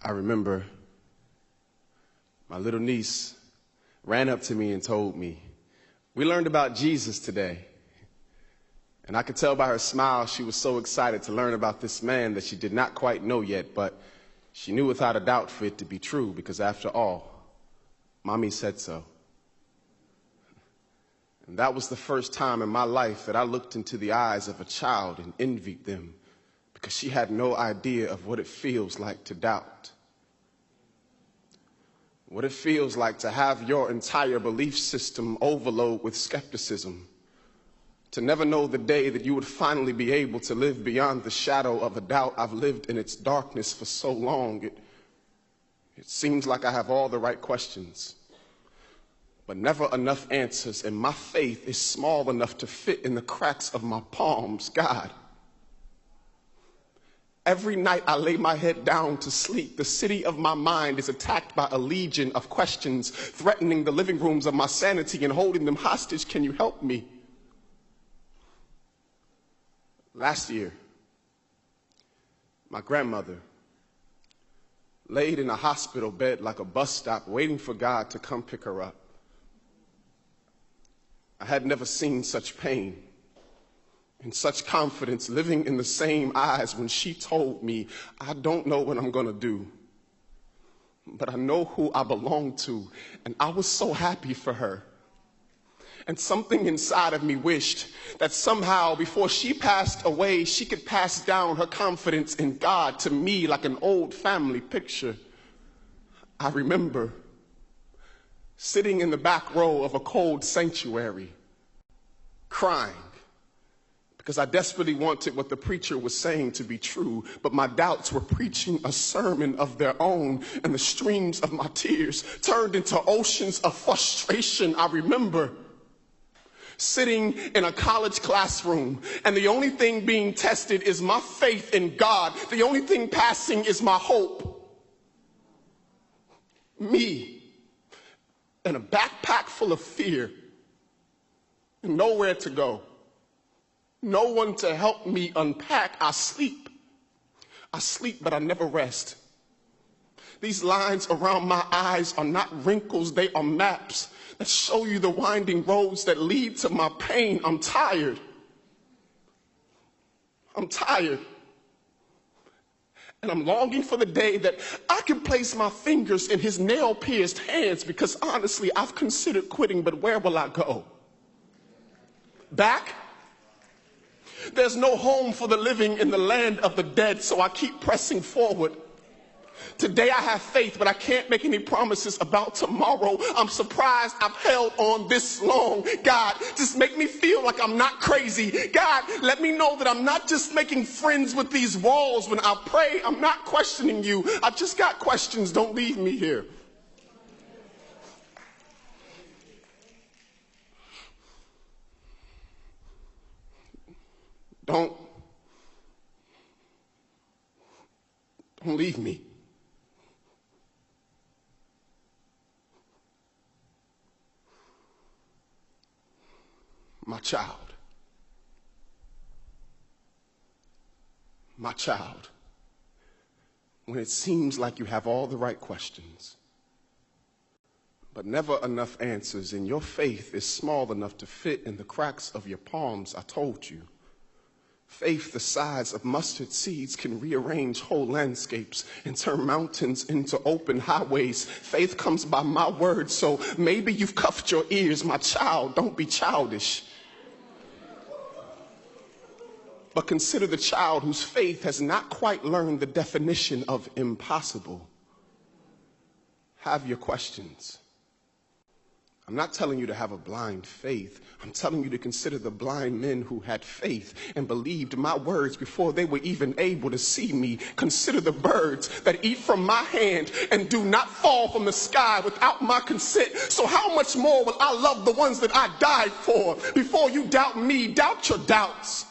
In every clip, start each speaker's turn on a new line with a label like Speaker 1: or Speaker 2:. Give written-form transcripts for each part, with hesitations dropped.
Speaker 1: I remember my little niece ran up to me and told me, "We learned about Jesus today." And I could tell by her smile she was so excited to learn about this man that she did not quite know yet, but she knew without a doubt for it to be true, because after all, Mommy said so. And that was the first time in my life that I looked into the eyes of a child and envied them, because she had no idea of what it feels like to doubt. What it feels like to have your entire belief system overload with skepticism. To never know the day that you would finally be able to live beyond the shadow of a doubt. I've lived in its darkness for so long. It seems like I have all the right questions, but never enough answers, and my faith is small enough to fit in the cracks of my palms. God, every night I lay my head down to sleep, the city of my mind is attacked by a legion of questions, threatening the living rooms of my sanity and holding them hostage. Can you help me? Last year, my grandmother laid in a hospital bed like a bus stop, waiting for God to come pick her up. I had never seen such pain and such confidence living in the same eyes when she told me, "I don't know what I'm going to do, but I know who I belong to." And I was so happy for her. And something inside of me wished that somehow before she passed away, she could pass down her confidence in God to me like an old family picture. I remember sitting in the back row of a cold sanctuary, crying, because I desperately wanted what the preacher was saying to be true, but my doubts were preaching a sermon of their own, and the streams of my tears turned into oceans of frustration. I remember sitting in a college classroom, and the only thing being tested is my faith in God. The only thing passing is my hope. Me, in a backpack full of fear, and nowhere to go. No one to help me unpack. I sleep, but I never rest. These lines around my eyes are not wrinkles, they are maps that show you the winding roads that lead to my pain. I'm tired. And I'm longing for the day that I can place my fingers in his nail-pierced hands, because honestly, I've considered quitting, but where will I go? Back? There's no home for the living in the land of the dead, so I keep pressing forward. Today I have faith, but I can't make any promises about tomorrow. I'm surprised I've held on this long. God, just make me feel like I'm not crazy. God, let me know that I'm not just making friends with these walls. When I pray, I'm not questioning you. I've just got questions. Don't leave me here. Don't leave me. My child, when it seems like you have all the right questions, but never enough answers, and your faith is small enough to fit in the cracks of your palms, I told you, faith the size of mustard seeds can rearrange whole landscapes and turn mountains into open highways. Faith comes by my word, so maybe you've cuffed your ears. My child, don't be childish. But consider the child whose faith has not quite learned the definition of impossible. Have your questions. I'm not telling you to have a blind faith. I'm telling you to consider the blind men who had faith and believed my words before they were even able to see me. Consider the birds that eat from my hand and do not fall from the sky without my consent. So how much more will I love the ones that I died for? Before you doubt me, doubt your doubts.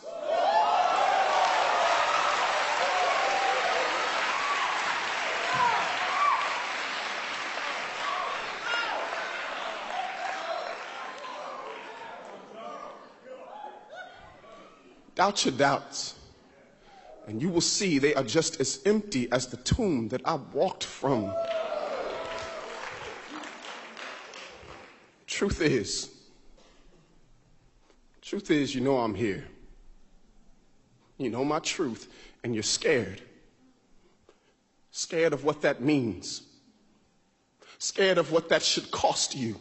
Speaker 1: Doubt your doubts and you will see they are just as empty as the tomb that I walked from. Truth is, you know I'm here. You know my truth, and you're scared. Scared of what that means. Scared of what that should cost you.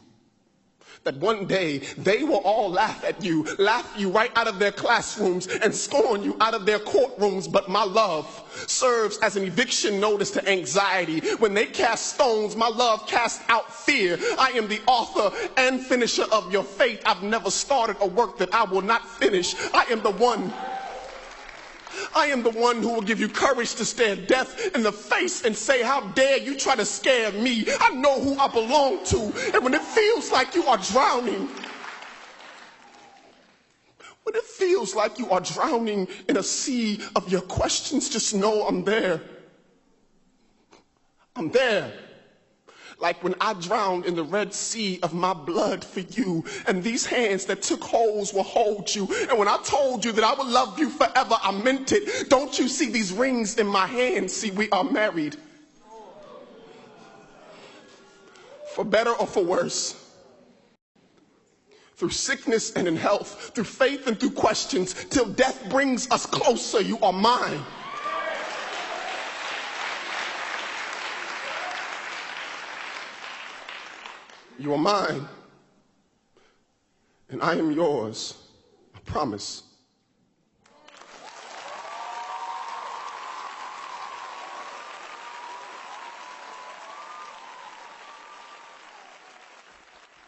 Speaker 1: That one day they will all laugh you right out of their classrooms and scorn you out of their courtrooms. But my love serves as an eviction notice to anxiety. When they cast stones, my love casts out fear. I am the author and finisher of your fate. I've never started a work that I will not finish. I am the one who will give you courage to stare death in the face and say, how dare you try to scare me? I know who I belong to. And when it feels like you are drowning, in a sea of your questions, just know I'm there. I'm there. Like when I drowned in the Red Sea of my blood for you, and these hands that took holes will hold you. And when I told you that I would love you forever, I meant it. Don't you see these rings in my hands? See, we are married. For better or for worse. Through sickness and in health, through faith and through questions, till death brings us closer, you are mine. You are mine, and I am yours, I promise.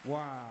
Speaker 2: Wow.